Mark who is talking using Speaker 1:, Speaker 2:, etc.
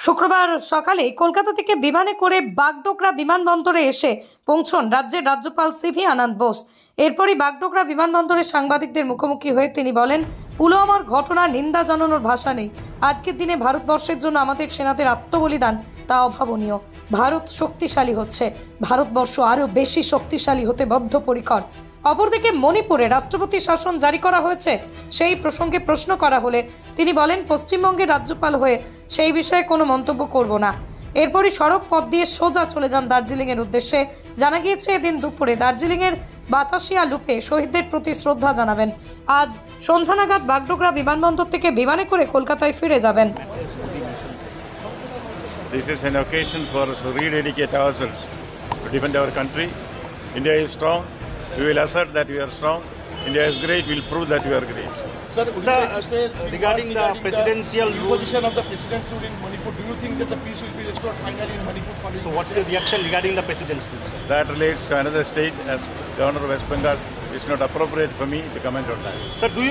Speaker 1: শুক্রবার সকালে কলকাতা থেকে বিমানে করে বাগডোগরা বিমানবন্দরে এসে পৌঁছন রাজ্যের রাজ্যপাল সিভি আনন্দ বোস। এরপরই বাগডোগরা বিমানবন্দরে সাংবাদিকদের মুখোমুখি হয়ে তিনি বলেন, পুলওয়ামার ঘটনা নিন্দা জানানোর ভাষা নেই। আজকের দিনে ভারতবর্ষের জন্য আমাদের সেনাদের আত্মবলিদান তা অভাবনীয়। ভারত শক্তিশালী হচ্ছে, ভারতবর্ষ আরও বেশি শক্তিশালী হতে বদ্ধপরিকর। অপরদিকে মণিপুরে রাষ্ট্রপতি শাসন জারি করা হয়েছে, সেই প্রসঙ্গে প্রশ্ন করা হলে তিনি বলেন, পশ্চিমবঙ্গের রাজ্যপাল হয়ে সেই বিষয়ে কোনো মন্তব্য করব না। এরপরই সড়ক পথ দিয়ে সোজা চলে যান দার্জিলিংয়ের উদ্দেশ্যে। জানা গিয়েছে এদিন দুপুরে দার্জিলিংয়ের বাতাসিয়া লুপে শহীদদের প্রতি শ্রদ্ধা জানাবেন। আজ সন্ধ্যা নাগাদ বাগডোগরা বিমানবন্দর থেকে বিমানে করে কলকাতায় ফিরে যাবেন।
Speaker 2: This is an occasion for us to rededicate ourselves to defend our country. India is strong. We will assert that we are strong. India is great. We will prove that we are great.
Speaker 3: Sir,
Speaker 4: regarding the presidential
Speaker 3: position of the president's rule in Manipur, do you think that the peace will be restored finally in Manipur?
Speaker 4: So what's your reaction regarding the president's rule, sir?
Speaker 2: That relates to another state. As Governor of West Bengal, it's not appropriate for me to comment on that.
Speaker 4: Sir, do you